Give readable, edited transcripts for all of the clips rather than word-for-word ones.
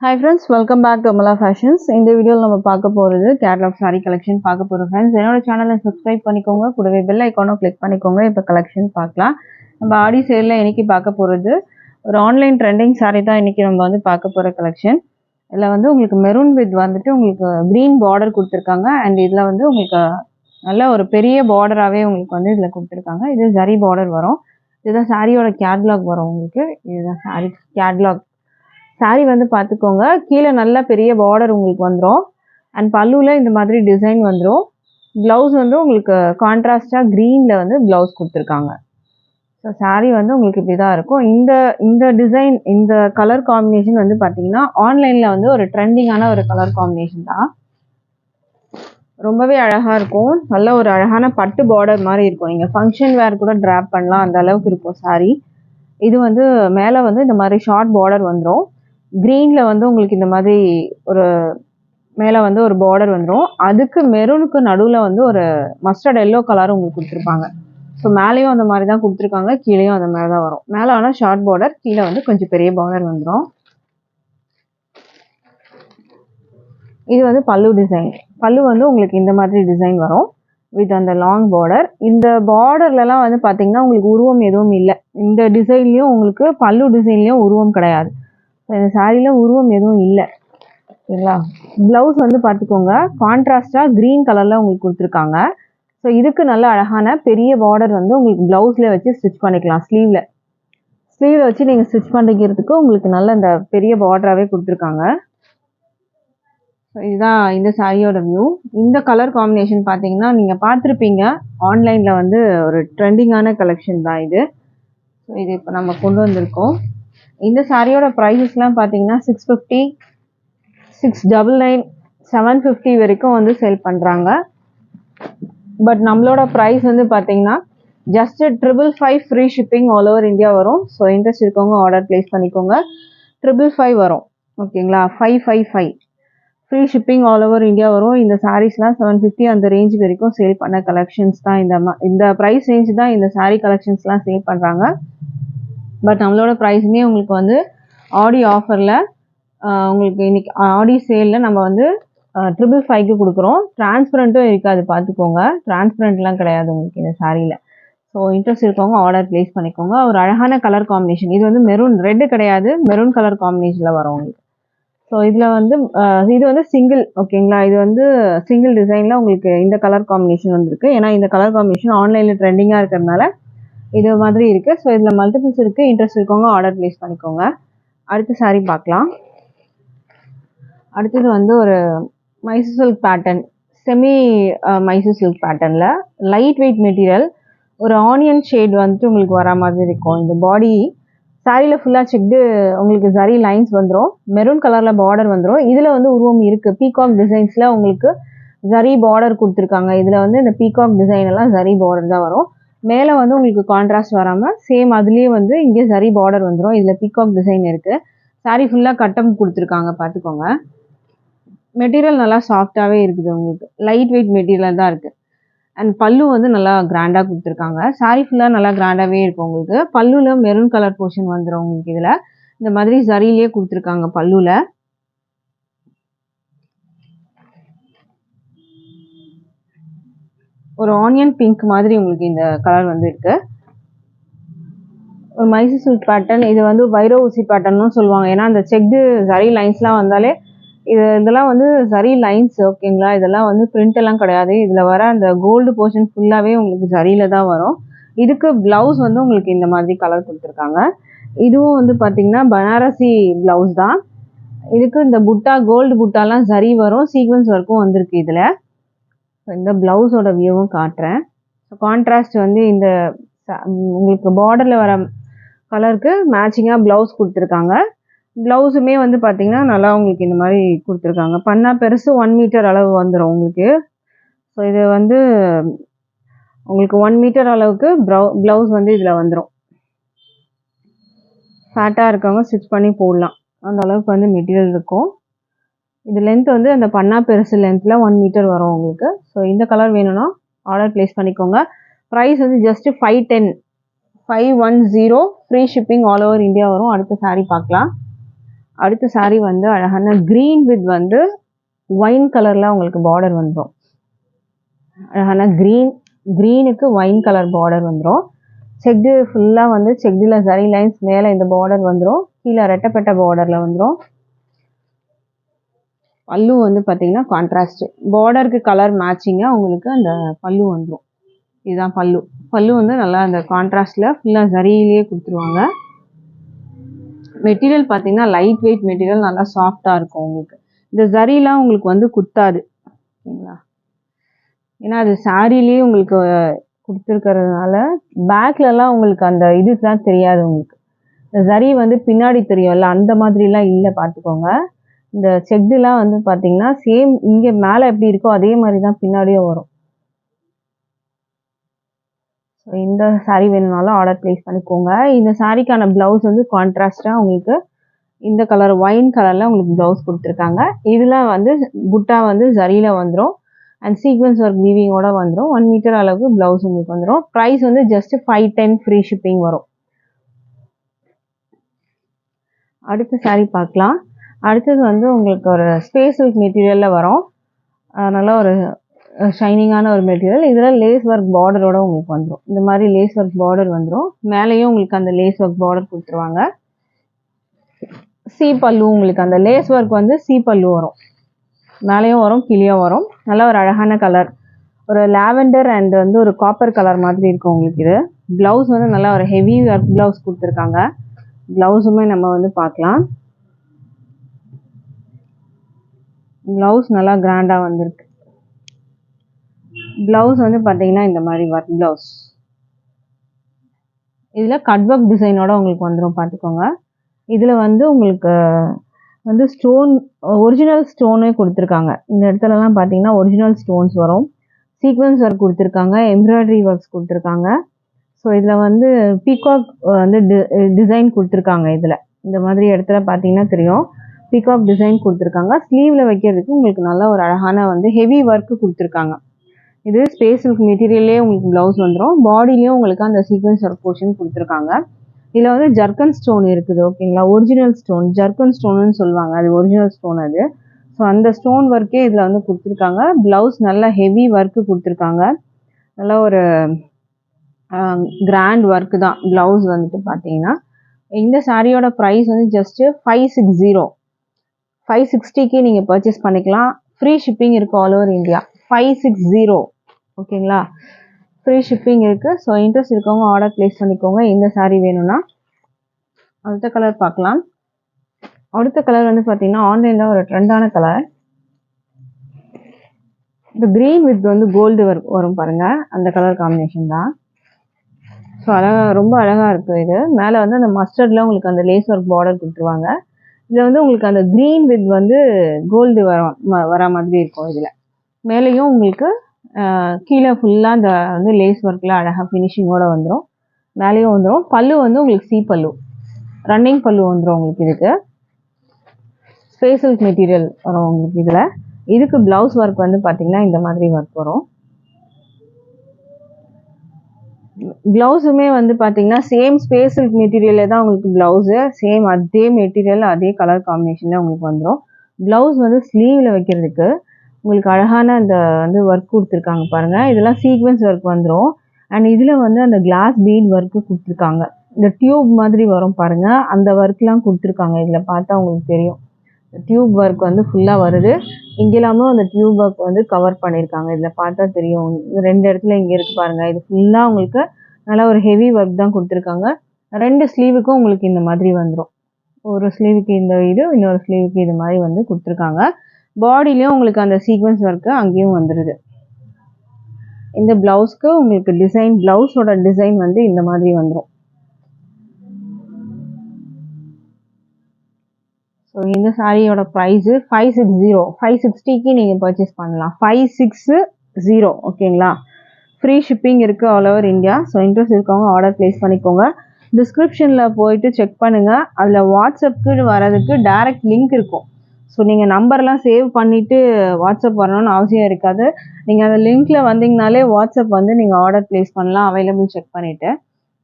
Hi friends, welcome back to Amala Fashions. இந்த வீடியோல நம்ம பார்க்க போறது catalog saree collection பார்க்க போறோம் friends. என்னோட சேனலை subscribe பண்ணிக்கோங்க, கூடவே bell icon-ஐ click பண்ணிக்கோங்க. இப்போ collection பார்க்கலாம். நம்ம ஆடி சேல்ல இன்னைக்கு பார்க்க போறது ஒரு ஆன்லைன் ட்ரெண்டிங் saree தான் இன்னைக்கு நம்ம வந்து பார்க்க போற collection. இதுல வந்து உங்களுக்கு மெரூன் வித் வந்துட்டு உங்களுக்கு green border கொடுத்திருக்காங்க and இதுல வந்து உங்களுக்கு நல்ல ஒரு பெரிய border-ஆவே உங்களுக்கு வந்து இதுல கொடுத்திருக்காங்க. இது zari border வரும். இதுதான் சாரியோட catalog வரும் உங்களுக்கு. இதுதான் saree catalog. சாரி வந்து பார்த்துக்கோங்க, கீழே நல்ல பெரிய பார்டர் உங்களுக்கு வந்துடும் அண்ட் பல்லுவில் இந்த மாதிரி டிசைன் வந்துடும். ப்ளவுஸ் வந்து உங்களுக்கு கான்ட்ராஸ்டாக க்ரீனில் வந்து ப்ளவுஸ் கொடுத்துருக்காங்க. ஸோ சாரி வந்து உங்களுக்கு இப்படி தான் இருக்கும். இந்த டிசைன் இந்த கலர் காம்பினேஷன் வந்து பார்த்தீங்கன்னா ஆன்லைனில் வந்து ஒரு ட்ரெண்டிங்கான ஒரு கலர் காம்பினேஷன் தான். ரொம்பவே அழகாக இருக்கும். நல்ல ஒரு அழகான பட்டு பார்டர் மாதிரி இருக்கும். நீங்கள் ஃபங்க்ஷன் வேர் கூட ட்ராப் பண்ணலாம், அந்த அளவுக்கு இருக்கும் சாரி. இது வந்து மேலே வந்து இந்த மாதிரி ஷார்ட் பார்டர் வந்துடும். க்ரீனில் வந்து உங்களுக்கு இந்த மாதிரி ஒரு மேலே வந்து ஒரு பார்டர் வந்துடும். அதுக்கு மெரூனுக்கு நடுவில் வந்து ஒரு மஸ்டர்ட் எல்லோ கலர் உங்களுக்கு கொடுத்துருப்பாங்க. ஸோ மேலேயும் அந்த மாதிரி தான் கொடுத்துருக்காங்க, கீழேயும் அந்த மாதிரி தான் வரும். மேலே ஆனால் ஷார்ட் பார்டர், கீழே வந்து கொஞ்சம் பெரிய பார்டர் வந்துடும். இது வந்து பல்லு டிசைன். பல்லு வந்து உங்களுக்கு இந்த மாதிரி டிசைன் வரும் வித் அந்த லாங் பார்டர். இந்த பார்டர்லலாம் வந்து பார்த்தீங்கன்னா உங்களுக்கு உருவம் எதுவும் இல்லை. இந்த டிசைன்லேயும் உங்களுக்கு பல்லு டிசைன்லேயும் உருவம் கிடையாது. இந்த சாரியில் உருவம் எதுவும் இல்லை, ஓகேங்களா. ப்ளவுஸ் வந்து பார்த்துக்கோங்க, கான்ட்ராஸ்டாக க்ரீன் கலரில் உங்களுக்கு கொடுத்துருக்காங்க. ஸோ இதுக்கு நல்ல அழகான பெரிய பார்டர் வந்து உங்களுக்கு ப்ளவுஸில் வச்சு ஸ்டிச் பண்ணிக்கலாம். ஸ்லீவில் வச்சு நீங்கள் ஸ்டிச் பண்ணிக்கிறதுக்கு உங்களுக்கு நல்ல இந்த பெரிய பார்டராகவே கொடுத்துருக்காங்க. ஸோ இதுதான் இந்த சாரியோட வியூ. இந்த கலர் காம்பினேஷன் பார்த்தீங்கன்னா நீங்கள் பார்த்துருப்பீங்க, ஆன்லைனில் வந்து ஒரு ட்ரெண்டிங்கான கலெக்ஷன் தான் இது. ஸோ இது இப்போ நம்ம கொண்டு வந்திருக்கோம். இந்த சாரியோட ப்ரைஸஸ்லாம் பார்த்தீங்கன்னா 650, 699, 750 வரைக்கும் வந்து சேல் பண்ணுறாங்க. பட் நம்மளோட ப்ரைஸ் வந்து பார்த்தீங்கன்னா just 555 free shipping all over India வரும். ஸோ இன்ட்ரெஸ்ட் இருக்கவங்க ஆர்டர் ப்ளேஸ் பண்ணிக்கோங்க. 555 வரும், ஓகேங்களா. 555 free shipping all over India வரும். இந்த சாரீஸ்லாம் 750 அந்த ரேஞ்ச் வரைக்கும் சேல் பண்ண கலெக்ஷன்ஸ் தான். இந்த ப்ரைஸ் ரேஞ்ச் தான் இந்த சாரீ கலெக்ஷன்ஸ்லாம் சேல் பண்ணுறாங்க. பட் நம்மளோட ப்ரைஸுமே உங்களுக்கு வந்து ஆடி ஆஃபரில் உங்களுக்கு இன்னைக்கு ஆடி சேலில் நம்ம வந்து 555க்கு கொடுக்குறோம். டிரான்ஸ்பரண்ட்டும் இருக்காது, பார்த்துக்கோங்க. டிரான்ஸ்பரண்ட்லாம் கிடையாது உங்களுக்கு இந்த சாரியில். ஸோ இன்ட்ரெஸ்ட் இருக்கவங்க ஆர்டர் ப்ளேஸ் பண்ணிக்கோங்க. ஒரு அழகான கலர் காம்பினேஷன். இது வந்து மெரூன், ரெட்டு கிடையாது, மெரூன் கலர் காம்பினேஷனில் வரும் உங்களுக்கு. ஸோ இதில் வந்து இது வந்து சிங்கிள், ஓகேங்களா. இது வந்து சிங்கிள் டிசைனில் உங்களுக்கு இந்த கலர் காம்பினேஷன் வந்துருக்கு. ஏன்னா இந்த கலர் காம்பினேஷன் ஆன்லைனில் ட்ரெண்டிங்காக இருக்கிறதுனால இது மாதிரி இருக்குது. ஸோ இதில் மல்டிபிள்ஸ் இருக்குது. இன்ட்ரெஸ்ட் இருக்கவங்க ஆர்டர் ப்ளேஸ் பண்ணிக்கோங்க. அடுத்த சாரீ பார்க்கலாம். அடுத்தது வந்து ஒரு Mysore silk pattern, semi Mysore silk பேட்டர்னில் லைட் வெயிட் மெட்டீரியல், ஒரு ஆனியன் ஷேட் வந்துட்டு உங்களுக்கு வர மாதிரி இருக்கும். இந்த பாடி சாரியில் ஃபுல்லாக செக்டு உங்களுக்கு ஜரி லைன்ஸ் வந்துடும். மெரூன் கலரில் பார்டர் வந்துடும். இதில் வந்து உருவம் இருக்குது. பீகாக் டிசைன்ஸில் உங்களுக்கு ஜரி பார்டர் கொடுத்துருக்காங்க. இதில் வந்து இந்த பீகாக் டிசைன் எல்லாம் ஜரி பார்டர் தான் வரும். மேலே வந்து உங்களுக்கு கான்ட்ராஸ்ட் வராமல் சேம் அதுலேயே வந்து இங்கே ஜரி பார்டர் வந்துடும். இதில் பீகாக் டிசைன் இருக்குது. சாரீ ஃபுல்லாக கட்டம் கொடுத்துருக்காங்க, பார்த்துக்கோங்க. மெட்டீரியல் நல்லா சாஃப்டாகவே இருக்குது. உங்களுக்கு லைட் வெயிட் மெட்டீரியல் தான் இருக்குது. அண்ட் பல்லு வந்து நல்லா கிராண்டாக கொடுத்துருக்காங்க. சாரீ ஃபுல்லாக நல்லா கிராண்டாகவே இருக்கும் உங்களுக்கு. பல்லுவில் மெரூன் கலர் போர்ஷன் வந்துடும் உங்களுக்கு. இதில் இந்த மாதிரி ஜரிலேயே கொடுத்துருக்காங்க பல்லுவில். ஒரு ஆனியன் பிங்க் மாதிரி உங்களுக்கு இந்த கலர் வந்து இருக்கு. ஒரு மைசூர் சில்க் பேட்டர்ன். இது வந்து வைர ஊசி பேட்டர்னும் சொல்லுவாங்க. ஏன்னா அந்த செக்டு ஜரி லைன்ஸ்லாம் வந்தாலே இதெல்லாம் வந்து ஜரி லைன்ஸ், ஓகேங்களா. இதெல்லாம் வந்து பிரிண்ட் எல்லாம் கிடையாது. இதில் வர அந்த கோல்டு போர்ஷன் ஃபுல்லாகவே உங்களுக்கு ஜரியில் தான் வரும். இதுக்கு ப்ளவுஸ் வந்து உங்களுக்கு இந்த மாதிரி கலர் கொடுத்துருக்காங்க. இதுவும் வந்து பார்த்தீங்கன்னா பனாரசி ப்ளவுஸ் தான். இதுக்கு இந்த புட்டா, கோல்டு புட்டாலாம் ஜரி வரும். சீக்வன்ஸ் ஒர்க்கும் வந்திருக்கு இதில். இந்த ப்ளவுஸோட வியூவும் காட்டுறேன். கான்ட்ராஸ்ட் வந்து இந்த உங்களுக்கு பார்டரில் வர கலருக்கு மேட்சிங்காக ப்ளவுஸ் கொடுத்துருக்காங்க. ப்ளவுஸுமே வந்து பார்த்தீங்கன்னா நல்லா உங்களுக்கு இந்த மாதிரி கொடுத்துருக்காங்க. பண்ணா பெருசு 1 மீட்டர் அளவு வந்துடும் உங்களுக்கு. ஸோ இது வந்து உங்களுக்கு 1 மீட்டர் அளவுக்கு ப்ளவுஸ் வந்து இதில் வந்துடும். ஃபேட்டாக இருக்கவங்க ஸ்டிச் பண்ணி போடலாம், அந்த அளவுக்கு வந்து மெட்டீரியல் இருக்கும். இது லென்த் வந்து அந்த பண்ணா பெருசு லென்த்தில் 1 மீட்டர் வரும் உங்களுக்கு. ஸோ இந்த கலர் வேணும்னா ஆர்டர் ப்ளேஸ் பண்ணிக்கோங்க. ப்ரைஸ் வந்து just 510 free shipping all over India வரும். அடுத்த சாரீ பார்க்கலாம். அடுத்த saree வந்து அழகான green with வந்து ஒயின் கலரில் உங்களுக்கு பார்டர் வந்துடும். அழகான க்ரீனுக்கு ஒயின் கலர் பார்டர் வந்துடும். செக்டு ஃபுல்லாக வந்து செக்டில் சரி லைன்ஸ் மேலே இந்த பார்டர் வந்துடும். கீழே ரெட்டப்பட்ட பார்டரில் வந்துடும். பல்லு வந்து பார்த்தீங்கன்னா கான்ட்ராஸ்ட் பார்டருக்கு கலர் மேட்சிங்காக உங்களுக்கு அந்த பல்லு வந்துடும். இதுதான் பல்லு. பல்லு வந்து நல்லா அந்த கான்ட்ராஸ்டில் ஃபுல்லாக சரியிலேயே கொடுத்துருவாங்க. மெட்டீரியல் பார்த்தீங்கன்னா லைட் வெயிட் மெட்டீரியல், நல்லா சாஃப்டாக இருக்கும் உங்களுக்கு. இந்த ஜரிலாம் உங்களுக்கு வந்து குத்தாது ஓகேங்களா, ஏன்னா அது சாரிலேயே உங்களுக்கு கொடுத்துருக்கிறதுனால பேக்லலாம் உங்களுக்கு அந்த இதுதான் தெரியாது. உங்களுக்கு இந்த ஜரி வந்து பின்னாடி தெரியும்ல, அந்த மாதிரிலாம் இல்லை பார்த்துக்கோங்க. இந்த செக்டுலாம் வந்து பார்த்தீங்கன்னா சேம் இங்கே மேலே எப்படி இருக்கோ அதே மாதிரி தான் பின்னாடியும் வரும். ஸோ இந்த சாரீ வேணும்னாலும் ஆர்டர் ப்ளேஸ் பண்ணிக்கோங்க. இந்த சாரீக்கான ப்ளவுஸ் வந்து கான்ட்ராஸ்டாக உங்களுக்கு இந்த கலர் ஒயின் கலரில் உங்களுக்கு ப்ளவுஸ் கொடுத்துருக்காங்க. இதில் வந்து புட்டா வந்து ஜரியில் வந்துடும் அண்ட் சீக்வன்ஸ் ஒர்க் வீவிங்கோட வந்துடும். 1 மீட்டர் அளவுக்கு ப்ளவுஸ் உங்களுக்கு வந்துடும். ப்ரைஸ் வந்து ஜஸ்ட் 510 ஃப்ரீ ஷிப்பிங் வரும். அடுத்த சாரீ பார்க்கலாம். அடுத்தது வந்து உங்களுக்கு ஒரு ஸ்பேஸ் சில்க் மெட்டீரியலில் வரும். நல்லா ஒரு ஷைனிங்கான ஒரு மெட்டீரியல். இதில் லேஸ் ஒர்க் பார்டரோட உங்களுக்கு வந்துடும். இந்த மாதிரி லேஸ் ஒர்க் பார்டர் வந்துடும். மேலேயும் உங்களுக்கு அந்த லேஸ் ஒர்க் பார்டர் கொடுத்துருவாங்க. சி பல்லு உங்களுக்கு அந்த லேஸ் ஒர்க் வந்து சி பல்லு வரும். மேலேயும் வரும் கீழேயும் வரும். நல்லா ஒரு அழகான கலர், ஒரு லாவெண்டர் அண்ட் வந்து ஒரு காப்பர் கலர் மாதிரி இருக்கும் உங்களுக்கு. இது ப்ளவுஸ் வந்து நல்லா ஒரு ஹெவி ஒர்க் ப்ளவுஸ் கொடுத்துருக்காங்க. ப்ளவுஸுமே நம்ம வந்து பார்க்கலாம். ப்ளவுஸ் நல்லா கிராண்டாக வந்திருக்கு. ப்ளவுஸ் வந்து பார்த்தீங்கன்னா இந்த மாதிரி ஒர்க் ப்ளவுஸ். இதில் கட் ஒர்க் டிசைனோட உங்களுக்கு வந்துடும் பார்த்துக்கோங்க. இதில் வந்து உங்களுக்கு வந்து ஸ்டோன் ஒரிஜினல் ஸ்டோனே கொடுத்துருக்காங்க. இந்த இடத்துலலாம் பார்த்தீங்கன்னா ஒரிஜினல் ஸ்டோன்ஸ் வரும். சீக்வன்ஸ் ஒர்க் கொடுத்துருக்காங்க, எம்ப்ராய்டரி ஒர்க்ஸ் கொடுத்துருக்காங்க. ஸோ இதில் வந்து பீகாக் வந்து டிசைன் கொடுத்துருக்காங்க. இதில் இந்த மாதிரி இடத்துல பார்த்தீங்கன்னா தெரியும், பீகாக் டிசைன் கொடுத்துருக்காங்க. ஸ்லீவில் வைக்கிறதுக்கு உங்களுக்கு நல்ல ஒரு அழகான வந்து ஹெவி ஒர்க்கு கொடுத்துருக்காங்க. இது ஸ்பேஸ் சில்க் மெட்டீரியல்லே உங்களுக்கு ப்ளவுஸ் வந்துடும். பாடிலையும் உங்களுக்கு அந்த சீக்வன்ஸ் ஒர்க் போர்ஷன் கொடுத்துருக்காங்க. இதில் வந்து ஜர்க்கன் ஸ்டோன் இருக்குது ஓகேங்களா, ஒரிஜினல் ஸ்டோன் ஜர்க்கன் ஸ்டோனுன்னு சொல்லுவாங்க, அது ஒரிஜினல் ஸ்டோன் அது. ஸோ அந்த ஸ்டோன் ஒர்க்கே இதில் வந்து கொடுத்துருக்காங்க. ப்ளவுஸ் நல்லா ஹெவி ஒர்க்கு கொடுத்துருக்காங்க. நல்லா ஒரு கிராண்ட் ஒர்க்கு தான் ப்ளவுஸ் வந்துட்டு பார்த்தீங்கன்னா. இந்த சாரியோட ப்ரைஸ் வந்து ஜஸ்ட்டு 560க்கு நீங்கள் பர்ச்சேஸ் பண்ணிக்கலாம். ஃப்ரீ ஷிப்பிங் இருக்குது ஆல் ஓவர் இந்தியா. 560 ஓகேங்களா, ஃப்ரீ ஷிப்பிங் இருக்குது. ஸோ இன்ட்ரெஸ்ட் இருக்கவங்க ஆர்டர் ப்ளேஸ் பண்ணிக்கோங்க. இந்த சாரீ வேணும்னா. அடுத்த கலர் பார்க்கலாம். அடுத்த கலர் வந்து பார்த்தீங்கன்னா ஆன்லைனில் ஒரு ட்ரெண்டான கலர். இந்த க்ரீன் வித் வந்து கோல்டு வரும் பாருங்கள், அந்த கலர் காம்பினேஷன் தான். ஸோ அழகாக ரொம்ப அழகாக இருக்குது. இது மேலே வந்து அந்த மஸ்டர்டில் உங்களுக்கு அந்த லேஸ் ஒர்க் பார்டர் கொடுத்துருவாங்க. இதில் வந்து உங்களுக்கு அந்த க்ரீன் வித் வந்து கோல்டு வர மாதிரி இருக்கும். இதில் மேலேயும் உங்களுக்கு கீழே ஃபுல்லாக அந்த வந்து லேஸ் ஒர்க்கில் அழகாக ஃபினிஷிங்கோடு வந்துடும். மேலேயும் வந்துடும். பல்லு வந்து உங்களுக்கு சி பல்லு, ரன்னிங் பல்லு வந்துடும் உங்களுக்கு. இதுக்கு ஸ்பேஸ் சில்க் மெட்டீரியல் வரும் உங்களுக்கு. இதில் இதுக்கு ப்ளவுஸ் ஒர்க் வந்து பார்த்திங்கன்னா இந்த மாதிரி ஒர்க் வரும். ப்ளவுஸுமே வந்து பார்த்தீங்கன்னா சேம் ஸ்பேஸ் சில்க் மெட்டீரியலே தான் உங்களுக்கு ப்ளவுஸு. சேம் அதே மெட்டீரியல் அதே கலர் காம்பினேஷனில் உங்களுக்கு வந்துடும். ப்ளவுஸ் வந்து ஸ்லீவில் வைக்கிறதுக்கு உங்களுக்கு அழகான அந்த வந்து ஒர்க் கொடுத்துருக்காங்க பாருங்கள். இதெல்லாம் சீக்வன்ஸ் ஒர்க் வந்துடும். அண்ட் இதில் வந்து அந்த கிளாஸ் பீட் ஒர்க்கு கொடுத்துருக்காங்க. இந்த டியூப் மாதிரி வரும் பாருங்கள், அந்த ஒர்க்லாம் கொடுத்துருக்காங்க. இதில் பார்த்தா உங்களுக்கு தெரியும், டியூப் ஒர்க் வந்து ஃபுல்லாக வருது. இங்கெல்லாமும் அந்த டியூப் ஒர்க் வந்து கவர் பண்ணியிருக்காங்க. இதில் பார்த்தா தெரியும், 2 இடத்துல இங்கே இருக்குது பாருங்கள். இது ஃபுல்லாக உங்களுக்கு நல்லா ஒரு ஹெவி ஒர்க் தான் கொடுத்துருக்காங்க. 2 ஸ்லீவுக்கும் உங்களுக்கு இந்த மாதிரி வந்துடும். ஒரு ஸ்லீவுக்கு இந்த இது, இன்னொரு ஸ்லீவுக்கு இது மாதிரி வந்து கொடுத்துருக்காங்க. பாடிலையும் உங்களுக்கு அந்த சீக்வன்ஸ் ஒர்க்கு அங்கேயும் வந்துடுது. இந்த ப்ளவுஸ்க்கு உங்களுக்கு டிசைன், ப்ளவுஸோட டிசைன் வந்து இந்த மாதிரி வந்துடும். ஸோ இந்த சாரியோட ப்ரைஸு 560க்கு நீங்கள் பர்ச்சேஸ் பண்ணலாம். 560 ஓகேங்களா. ஃப்ரீ ஷிப்பிங் இருக்குது all over India. So interest இருக்கவங்க ஆர்டர் ப்ளேஸ் பண்ணிக்கோங்க. டிஸ்கிரிப்ஷனில் போயிட்டு செக் பண்ணுங்கள். அதில் வாட்ஸ்அப்புக்கு வரதுக்கு டைரக்ட் லிங்க் இருக்கும். ஸோ நீங்கள் நம்பர்லாம் சேவ் பண்ணிவிட்டு வாட்ஸ்அப் வரணும்னு அவசியம் இருக்காது. நீங்கள் அந்த லிங்க்கில் வந்தீங்கனாலே வாட்ஸ்அப் வந்து நீங்கள் ஆர்டர் ப்ளேஸ் பண்ணலாம், அவைலபிள் செக் பண்ணிவிட்டு.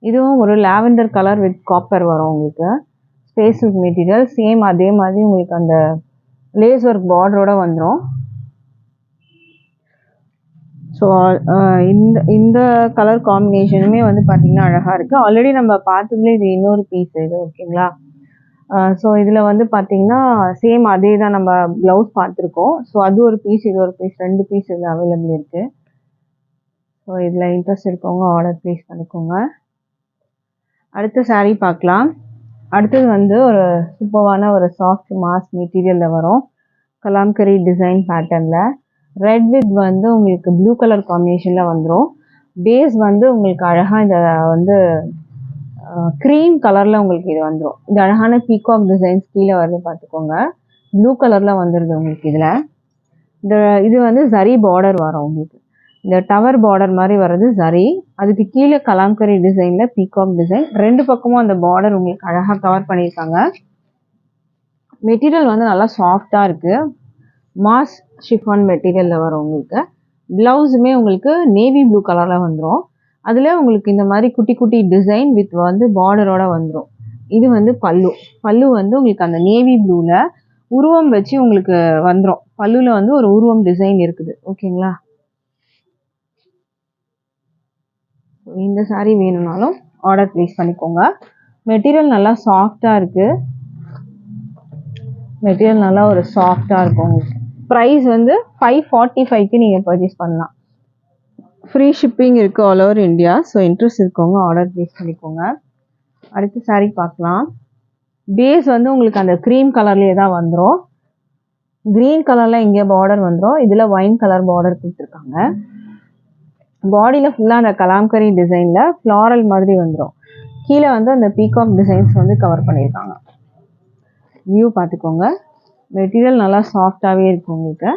இதுவும் ஒரு லாவெண்டர் கலர் வித் காப்பர் வரும் உங்களுக்கு. Space silk material. சேம் அதே மாதிரி உங்களுக்கு அந்த லேஸ் ஒர்க் பார்டரோட வந்துடும். ஸோ இந்த கலர் காம்பினேஷனுமே வந்து பார்த்தீங்கன்னா அழகாக இருக்குது. ஆல்ரெடி நம்ம பார்த்ததுலேயே இது இன்னொரு பீஸ் இது, ஓகேங்களா? ஸோ இதில் வந்து பார்த்தீங்கன்னா சேம் அதே தான் நம்ம ப்ளவுஸ் பார்த்துருக்கோம். ஸோ அது ஒரு பீஸ், இது ஒரு பீஸ், 2 பீஸ் இதில் அவைலபிள் இருக்குது. ஸோ இதில் இன்ட்ரெஸ்ட் இருக்கவங்க ஆர்டர் ப்ளேஸ் பண்ணிக்கோங்க. அடுத்த saree பார்க்கலாம். அடுத்தது வந்து ஒரு சூப்பரான ஒரு சாஃப்ட் மாஸ் மெட்டீரியலில் வரும். கலாம்கரி டிசைன் பேட்டர்னில் ரெட் வித் வந்து உங்களுக்கு ப்ளூ கலர் காம்பினேஷனில் வந்துடும். பேஸ் வந்து உங்களுக்கு அழகாக இந்த வந்து க்ரீம் கலரில் உங்களுக்கு இது வந்துடும். இது அழகான பீகாக் டிசைன்ஸ் கீழே வருது பார்த்துக்கோங்க. ப்ளூ கலரில் வந்துடுது உங்களுக்கு இதில். இது வந்து ஜரி பார்டர் வரும் உங்களுக்கு. இந்த டவர் பார்டர் மாதிரி வர்றது ஜரி. அதுக்கு கீழே கலாம்கரி டிசைனில் பீகாக் டிசைன். 2 பக்கமும் அந்த பார்டர் உங்களுக்கு அழகாக கவர் பண்ணியிருக்காங்க. மெட்டீரியல் வந்து நல்லா சாஃப்டாக இருக்குது. மாஸ் ஷிஃபான் மெட்டீரியலில் வரும் உங்களுக்கு. ப்ளவுஸுமே உங்களுக்கு நேவி ப்ளூ கலரில் வந்துடும். அதில் உங்களுக்கு இந்த மாதிரி குட்டி குட்டி டிசைன் வித் வந்து பார்டரோட வந்துடும். இது வந்து பல்லு வந்து உங்களுக்கு அந்த நேவி ப்ளூவில் உருவம் வச்சு உங்களுக்கு வந்துடும். பல்லுவில் வந்து ஒரு உருவம் டிசைன் இருக்குது, ஓகேங்களா? இந்த saree வேணும்னாலும் ஆர்டர் ப்ளேஸ் பண்ணிக்கோங்க. மெட்டீரியல் நல்லா சாஃப்டாக இருக்குது. மெட்டீரியல் நல்லா ஒரு சாஃப்டாக இருக்கும் உங்களுக்கு. ப்ரைஸ் வந்து 545க்கு நீங்கள் பர்ச்சேஸ் பண்ணலாம். ஃப்ரீ ஷிப்பிங் இருக்குது all over India. So interest இருக்கவங்க ஆர்டர் ப்ளேஸ் பண்ணிக்கோங்க. அடுத்த saree பார்க்கலாம். பேஸ் வந்து உங்களுக்கு அந்த க்ரீம் கலர்லேயே தான் வந்துடும். க்ரீன் கலரில் இங்கே பார்டர் வந்துடும். இதில் ஒயின் கலர் பார்டர் கொடுத்துருக்காங்க. பாடியில் ஃபுல்லாக அந்த கலாம்கரி டிசைனில் ஃப்ளாரல் மாதிரி வந்துடும். கீழே வந்து அந்த பீகாக் டிசைன்ஸ் வந்து கவர் பண்ணியிருக்காங்க. வியூ பார்த்துக்கோங்க. மெட்டீரியல் நல்லா சாஃப்டாகவே இருக்கும் உங்களுக்கு.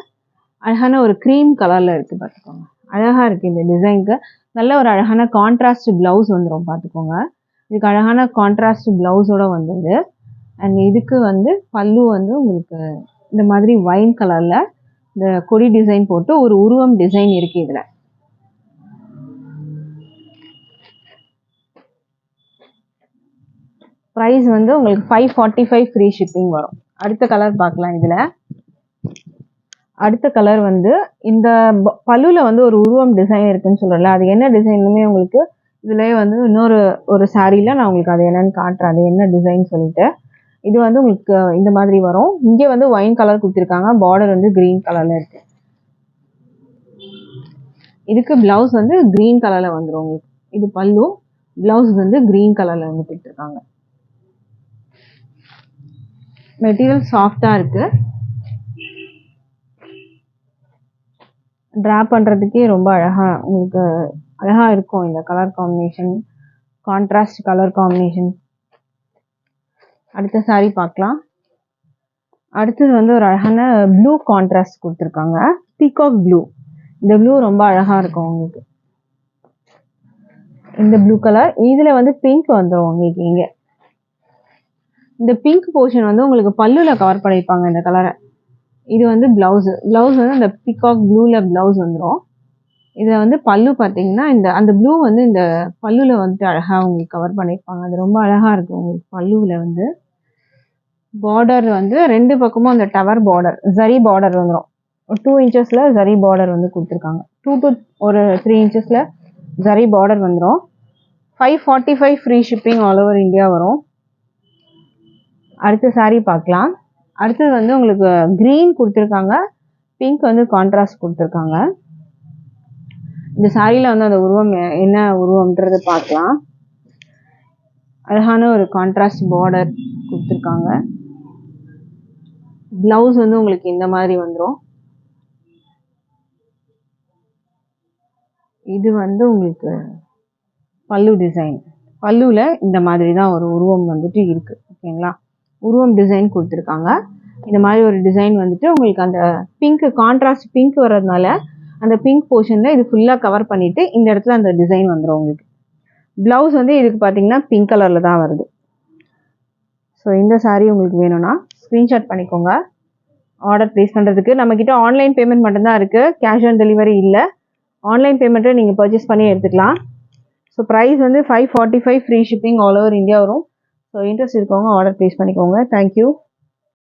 அழகான ஒரு க்ரீம் கலரில் இருக்குது பார்த்துக்கோங்க. அழகாக இருக்குது இந்த டிசைனுக்கு. நல்ல ஒரு அழகான கான்ட்ராஸ்ட் ப்ளவுஸ் வந்துடும் பார்த்துக்கோங்க. இதுக்கு அழகான கான்ட்ராஸ்ட் ப்ளவுஸோடு வந்துடுது. அண்ட் இதுக்கு வந்து பல்லு வந்து உங்களுக்கு இந்த மாதிரி ஒயின் கலரில் இந்த கொடி டிசைன் போட்டு ஒரு உருவம் டிசைன் இருக்குது இதில். ப்ரைஸ் வந்து உங்களுக்கு 545 ஃப்ரீ ஷிப்பிங் வரும். அடுத்த கலர் பார்க்கலாம். இதில் அடுத்த கலர் வந்து இந்த பல்லுவில் வந்து ஒரு உருவம் டிசைன் இருக்குன்னு சொல்கிறேன்ல, அது என்ன டிசைனுமே உங்களுக்கு இதுலேயே வந்து ஒரு சாரியில் நான் உங்களுக்கு அது என்னன்னு காட்டுறேன், அது என்ன டிசைன் சொல்லிட்டு. இது வந்து உங்களுக்கு இந்த மாதிரி வரும். இங்கே வந்து ஒயின் கலர் கொடுத்துருக்காங்க. பார்டர் வந்து க்ரீன் கலரில் இருக்குது. இதுக்கு ப்ளவுஸ் வந்து க்ரீன் கலரில் வந்துடும் உங்களுக்கு. இது பல்லு, ப்ளவுஸ் வந்து க்ரீன் கலரில் வந்து கொடுத்துருக்காங்க. மெட்டீரியல் சாஃப்டாக இருக்குது. ட்ரா பண்ணுறதுக்கே ரொம்ப உங்களுக்கு அழகாக இருக்கும் இந்த colour combination, contrast colour combination. அடுத்த saree பார்க்கலாம். அடுத்தது வந்து ஒரு அழகான ப்ளூ கான்ட்ராஸ்ட் கொடுத்துருக்காங்க. Peacock blue. இந்த ப்ளூ ரொம்ப அழகாக இருக்கும் உங்களுக்கு. இந்த ப்ளூ கலர் இதில் வந்து பிங்க் வந்துடும் உங்களுக்கு. இங்கே இந்த பிங்க் போர்ஷன் வந்து உங்களுக்கு பல்லுவில் கவர் பண்ணியிருப்பாங்க இந்த கலரை. இது வந்து ப்ளவுஸு வந்து அந்த பீகாக் ப்ளூவில் ப்ளவுஸ் வந்துடும். இதில் வந்து பல்லு பார்த்தீங்கன்னா அந்த ப்ளூ வந்து இந்த பல்லுவில் வந்துட்டு அழகாக உங்களுக்கு கவர் பண்ணியிருப்பாங்க. அது ரொம்ப அழகாக இருக்கும் உங்களுக்கு. பல்லுவில் வந்து பார்டர் வந்து 2 பக்கமும் அந்த டவர் பார்டர், ஜரி பார்டர் வந்துடும். 2 இன்ச்சஸில் ஜரி பார்டர் வந்து கொடுத்துருக்காங்க. 2 to 3 இன்ச்சஸில் ஜரி பார்டர் வந்துடும். 545 free shipping all over India வரும். அடுத்த saree பார்க்கலாம். அடுத்தது வந்து உங்களுக்கு க்ரீன் கொடுத்துருக்காங்க, பிங்க் வந்து கான்ட்ராஸ்ட் கொடுத்துருக்காங்க. இந்த சாரியில் வந்து அந்த உருவம் என்ன உருவம்ன்றது பார்க்கலாம். அழகான ஒரு கான்ட்ராஸ்ட் பார்டர் கொடுத்துருக்காங்க. ப்ளவுஸ் வந்து உங்களுக்கு இந்த மாதிரி வந்துடும். இது வந்து உங்களுக்கு பல்லு டிசைன். பல்லுவில் இந்த மாதிரி தான் ஒரு உருவம் வந்துட்டு இருக்குது, ஓகேங்களா? உருவம் டிசைன் கொடுத்துருக்காங்க. இந்த மாதிரி ஒரு டிசைன் வந்துட்டு உங்களுக்கு அந்த பிங்க் கான்ட்ராஸ்ட் பிங்க் வர்றதுனால அந்த பிங்க் போர்ஷனில் இது ஃபுல்லாக கவர் பண்ணிவிட்டு இந்த இடத்துல அந்த டிசைன் வந்துடும் உங்களுக்கு. ப்ளவுஸ் வந்து இதுக்கு பார்த்தீங்கன்னா பிங்க் கலரில் தான் வருது. ஸோ இந்த saree உங்களுக்கு வேணும்னா ஸ்க்ரீன்ஷாட் பண்ணிக்கோங்க. ஆர்டர் ப்ளேஸ் பண்ணுறதுக்கு நம்மக்கிட்ட ஆன்லைன் பேமெண்ட் மட்டும்தான் இருக்குது, கேஷ் ஆன் டெலிவரி இல்லை. ஆன்லைன் பேமெண்ட்டை நீங்கள் பர்ச்சேஸ் பண்ணி எடுத்துக்கலாம். ஸோ ப்ரைஸ் வந்து 545 free shipping all over India வரும். ஸோ இன்ட்ரெஸ்ட் இருக்கவங்க ஆர்டர் ப்ளேஸ் பண்ணிக்கோங்க. தேங்க்யூ.